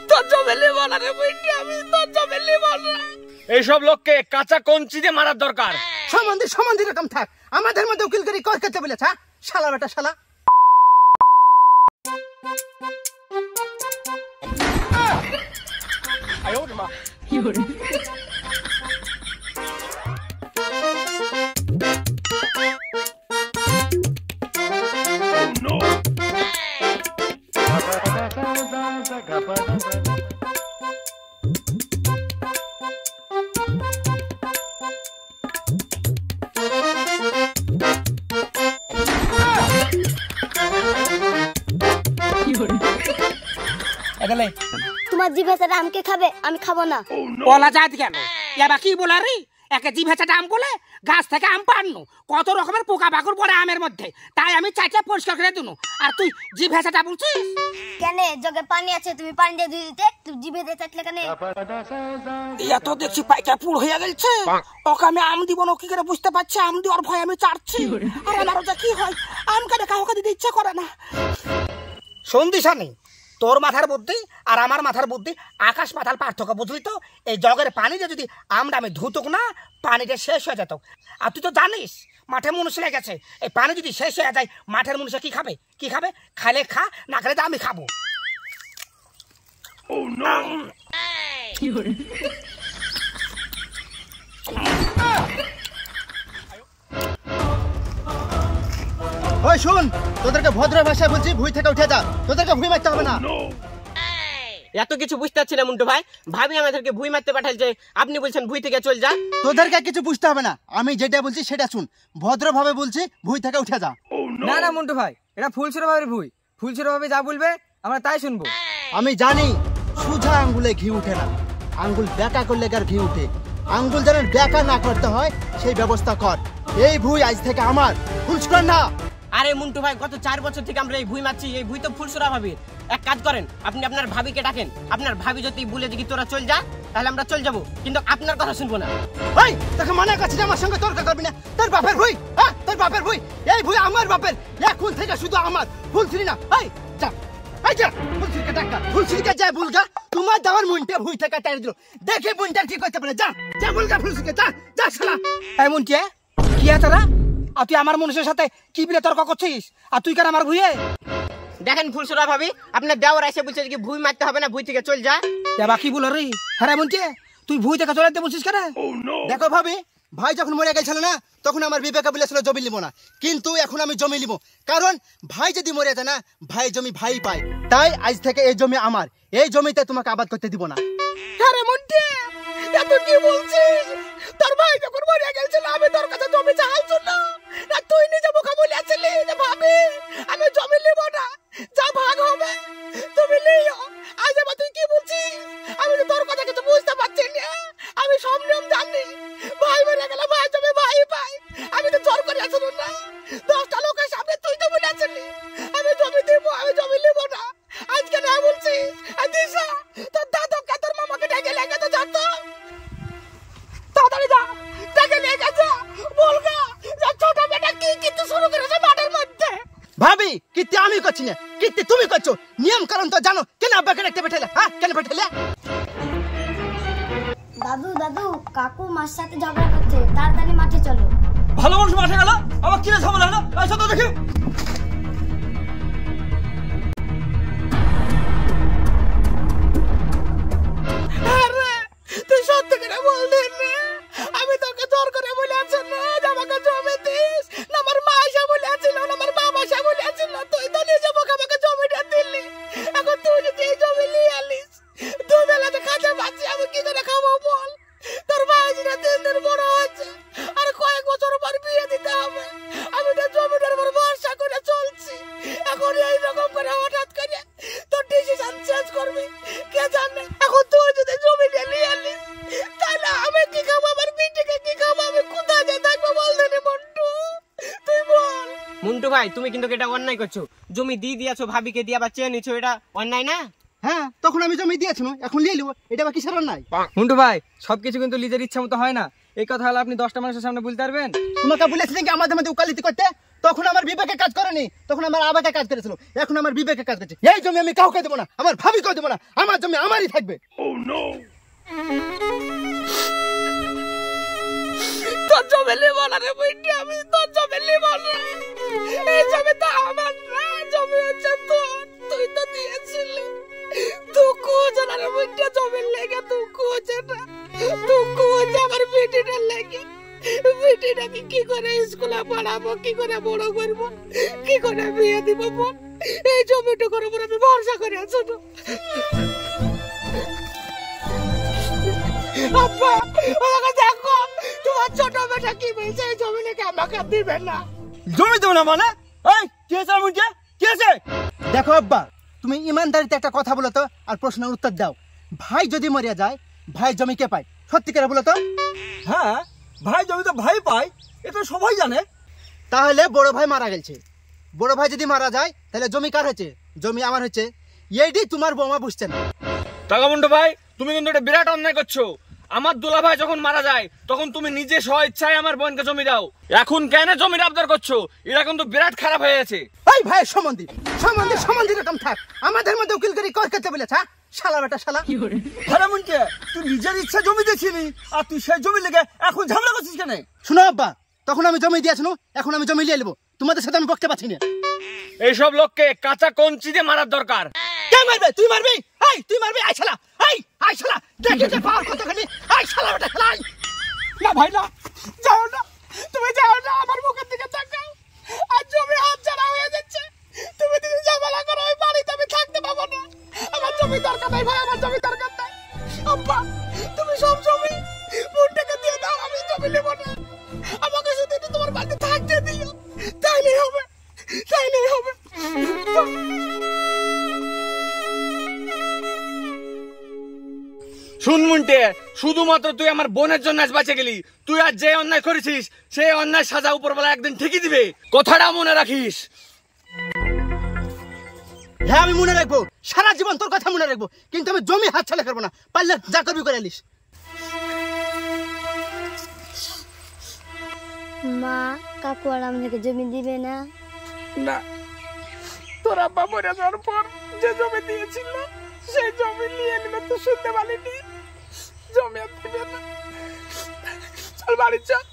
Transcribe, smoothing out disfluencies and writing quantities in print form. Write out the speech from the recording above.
তোর জমি লিব না রে বুইটি, আমি তোর জমি লিব না। এইসব লোককে কাঁচা কঞ্চি দিয়ে মারার দরকার। সম্বন্ধী রকম থাক, আমাদের মধ্যে উকিল করে কর করতে বলেছ? শালা বেটা শালা। তোমার জিভে চাটা আমকে খাবে, আমি খাবো না। বলা যায় কেন? এবার কি বলা রে? একে জিভে চাটা আম বলে গাছ থেকে আম পাড়নো, কত রকমের পোকা বাকুর পড়ে আমের মধ্যে, তাই আমি চাইটা পরিষ্কার করে দিনু। আর তুই জিভে চাটা বলছিস কেন? জগে পানি আছে, তুমি পানি দিয়ে ধুয়ে দিতে, তুই জিভে দিয়ে চাটলে কেন? এত দেখছি পাইকা পুর হয়ে গেছে। ওকে আমি আম দিব না কি করে বুঝতে পারছি, আম দেওয়ার ভয় আমি চাটছি। আর আমারও যে কি হয়, আম কেটে কাউকে দিতে ইচ্ছা করে না। সন্দিশা নেই, তোর মাথার বুদ্ধি আর আমার মাথার বুদ্ধি আকাশ পাতাল পার্থক্য, বুঝলি তো? এই জগের পানিতে যদি আমরা আমি ধুতুক না, পানিটা শেষ হয়ে যেত। আর তুই তো জানিস মাঠে মানুষ লেগেছে, এই পানি যদি শেষ হয়ে যায় মাঠের মানুষে কি খাবে? কি খাবে? খাইলে খা, না খেলে তো আমি খাবো। ওই শুন, তোদেরকে ভদ্র ভাষায় বলছি, ভুঁই থেকে উঠে যা, তোদেরকে ভুঁই মারতে হবে না। এত কিছু বুঝতে পারছি না মুন্টু ভাই, ভাবি আমাদেরকে ভুঁই মারতে পাঠাইছে, আপনি বলছেন ভুঁই থেকে চল যা। তোদেরকে কিছু বুঝতে হবে না, আমি যেটা বলছি সেটা শুন। ভদ্রভাবে বলছি, ভুঁই থেকে উঠে যা। না না মুন্টু ভাই, এটা ফুলছড়া ভাবের ভুঁই, ফুলছড়া ভাবে যা বলবে আমরা তাই শুনবো। আমি জানি সোজা আঙ্গুলে ঘি উঠে না, আঙ্গুল বেঁকা করলে আর ঘি উঠে। আঙ্গুল যেন বেঁকা না করতে হয় সেই ব্যবস্থা কর। এই ভুঁই আজ থেকে আমার, ফুলছড়া না। আরে মুন্টু ভাই, গত 4 বছর থেকে আমরা এই ভুঁই মারছি, এই ভুঁই তো ফুলছড়া ভাবির। এক কাজ করেন, আপনি আপনার ভাবিকে ডাকেন, আপনার ভাবি যদি বলে যে কি তোরা চল যা, তাহলে আমরা চল যাবো, কিন্তু আপনার কথা শুনবো না। ওই তোকে মনে করছিস আমার সঙ্গে তর্ক করবি না? তোর বাপের ভুঁই, হ্যাঁ তোর বাপের ভুঁই, এই ভুঁই আমার বাপের, এখন থেকে শুধু আমার। ফুলছড়ি না, এই যা, এই যা, ফুলছড়িকে ডাকা, ফুলছড়িকে যা বুলগা, তোমার দেওয়ার মুন্টে ভুঁই থেকে তাড়িয়ে দিল। দেখে বুনটার কি করতে পারে, যা যা বুলগা ফুলছড়িকে, যা যা শালা। এই মুন্টে কি আছে রা? আর তুই আমার মানুষের সাথে কি বিলে তর্ক করছিস? আর তুই কেন আমার ভুঁইয়ে? দেখেন ফুলছড়া ভাবি, আপনার দেওয়ার এসে বলছে যে ভুঁই মারতে হবে না, ভুঁই থেকে চল যা। বাকি বল রে? হ্যাঁ মুন্টে, তুই ভুঁই থেকে চলে যেতে বলছিস কেন? দেখো ভাবি, ভাই যখন মরে গেছিল না, তখন আমার বিবেকে বলেছিল জমি নিব না, কিন্তু এখন আমি জমি নিব। কারণ ভাই যদি মরে যায় না, ভাই জমি ভাই পায়। তাই আজ থেকে এই জমি আমার, এই জমিতে তোমাকে আবাদ করতে দিব না। আরে মুন্টে, এত কি বলছিস? তোর ভাই যখন মরে গেছিল আমি তোর কাছে জমি চাইছো না, আর তুই নিজে মুখে বলেছিলি যে ভাবি আমি জমি নিব না, যা ভাগ হবে তুমি নিও। আজ আবার তুই কি বলছিস? আমি তো তোর কথা কিছু বুঝতে পারছি না। আমি সব নিয়ম জানি, ভাই মরে গেলে ভাই জমি ভাই পাই। আমি তো জোর করে আসলো না, 10টা লোকের সামনে তুই তো বলেছিলি আমি জমি দিব, আমি জমি নিব না। আজকে না বলছিস? দিশা, তোর দাদুকে তোর মামাকে ডেকে লেগে তো যাতো, তাড়াতাড়ি যা, ডেকে লেগে যা, বলগা যে ছোট বেটা কি কিন্তু শুরু করেছে মাঠের মধ্যে। ভাবি কীর্তি আমি করছি না, কীর্তি তুমি করছো। নিয়ম কারণ তো জানো, কেন আব্বাকে দেখতে পাঠালে? হ্যাঁ কেন পাঠালে? দাদু দাদু, কাকু মার সাথে ঝগড়া করছে, তাড়াতাড়ি মাঠে চলো। ভালো মানুষ মাঠে গেল, আমার কিরে ঝামেলা হলো? আচ্ছা তো দেখি। তুই সত্যি করে বল দিন, আমি তোকে জোর করে বলেছি না যে আমাকে জমি দিস, না আমার মা এসে বলেছিল, না আমার বাবা এসে বলেছিল, তুই তো নিজে মুখে আমাকে জমিটা দিলি। এখন তুই যদি এই জমি নিয়ে আলিস, দুবেলাতে খাতে পাচ্ছি, আমি কি করে খাবো বল? তোর ভাই যেটা 3 দিন বড় হচ্ছে, আর কয়েক বছর পর বিয়ে দিতে হবে। আমি তো জমিটার উপর ভরসা করে চলছি, এখন এইরকম করে হঠাৎ করে তোর ডিসিশন চেঞ্জ করবি কে জানে? এখন তুই যদি জমিটা নিয়ে আলিস, তাহলে আমি কি খাবো, আমার বিটিকে কি খাবো, আমি কোথায় যাই থাকবো বল দেনি মন্টু, তুই বল। মুন্টু ভাই, তুমি কিন্তু এটা অন্যায় করছো, জমি দিয়ে দিয়েছো, ভাবিকে দিয়ে আবার চেয়ে নিছো, এটা অন্যায় না? হ্যাঁ তখন আমি জমি দিয়েছি, এখন নিয়ে নিব, এটা বাকি সারার নাই। মুন্টু ভাই, সবকিছু কিন্তু নিজের ইচ্ছা মতো হয় না, এই কথা হলো আপনি 10টা মানুষের সামনে বলতে পারবেন? তোমাকে বলেছিলেন কি আমাদের মধ্যে উকালতি করতে? তখন আমার বিবেকে কাজ করেনি, তখন আমার আবেগে কাজ করেছিল, এখন আমার বিবেকে কাজ করছে। এই জমি আমি কাউকে দেবো না, আমার ভাবিকেও দেবো না, আমার জমি আমারই থাকবে। তোর জমি নিব না রে বুইটি, আমি তোর জমি নিব না। এই জমি তো আমার না, জমি হচ্ছে তোর, তুই তো দিয়েছিলি। দুঃখ হচ্ছে না রে বুইটি, জমির লেগে দুঃখ হচ্ছে না, দুঃখ হচ্ছে আমার বেটিটার লেগে। বেটিটাকে কি করে স্কুলে পড়াবো, কি করে বড় করবো, কি করে বিয়ে দিব বোন? এই জমিটুকুর উপর আমি ভরসা করে আছো না। আব্বা, আমাকে দেখো, তোমার ছোট বেটা কি বলছে, এই জমি নাকি আমাকে দিবে না। জমি দেবো না মানে? এই কি আছে মুখে, কি আছে? দেখো আব্বা, তুমি ইমানদারিতে একটা কথা বলো তো, আর প্রশ্নের উত্তর দাও। ভাই যদি মরিয়া যায়, ভাই জমি কে পায়? সত্যি করে বলো তো। হ্যাঁ, ভাই জমি তো ভাই পায়, এটা সবাই জানে। তাহলে বড় ভাই মারা গেছে, বড় ভাই যদি মারা যায় তাহলে জমি কার হয়েছে? জমি আমার হয়েছে। এইটি তোমার বৌমা বুঝছে না। টাকামুন্ডু ভাই, তুমি কিন্তু এটা বিরাট অন্যায় করছো। আমার দুলা ভাই যখন মারা যায় তখন তুমি নিজে স্ব ইচ্ছায় আমার বোনকে জমি দাও, এখন কেন জমির আবদার করছো? এটা কিন্তু বিরাট খারাপ হয়ে গেছে। এই ভাই সম্বন্ধী সম্বন্ধী সম্বন্ধী রকম থাক, আমাদের মধ্যে উকিল করে কর করতে বলেছ? শালা বেটা শালা। আরে মুনকে, তুই নিজের ইচ্ছা জমি দিয়েছিলি, আর তুই সেই জমি লেগে এখন ঝামেলা করছিস কেন? শুনো আব্বা, তখন আমি জমি দিয়েছিলাম, এখন আমি জমি নিয়ে নেবো, তোমাদের সাথে আমি বকতে পারছি না। এইসব লোককে কাঁচা কঞ্চি দিয়ে মারার দরকার। কে মারবে? তুই মারবি? এই তুই মারবি? আই শালা, আই শালা, দেখি যে পাওয়ার কতখানি। আই শালা বেটা শালা। না ভাই না, যাও না, তুমি যাও না, আমার মুখের দিকে তাকাও। আর জমি হাত ছাড়া হয়ে যাচ্ছে, তুমি যদি ঝামেলা করো ওই বাড়িতে আমি থাকতে পাবো না। আমার জমি দরকার নাই ভাই, আমার জমি দরকার নাই। আব্বা, তুমি সব জমি বোনটাকে দিয়ে দাও, আমি জমি নেব না। আমাকে শুধু একটু তোমার বাড়িতে থাকতে দিও, তাইলেই হবে, তাইলেই হবে। শুন মুন্টে, শুধুমাত্র তুই আমার বোনের জন্য আজ বাঁচে গেলি। তুই আজ যে অন্যায় করেছিস সেই অন্যায় সাজা উপরবেলা একদিন ঠিকই দিবে, কথাটা মনে রাখিস। হ্যাঁ আমি মনে রাখবো, সারা জীবন তোর কথা মনে রাখবো, কিন্তু আমি জমি হাতছাড়া করবো না। পারলে যা করবি করে আলিস। মা, কাকু আর আমাদেরকে জমি দিবে না? না, তোর আব্বা মরে যাওয়ার পর যে জমি দিয়েছিল সেই জমি নিয়ে নিবে, তো শুনতে পারিনি, জমি আর দিবে না। চল বাড়ি চল।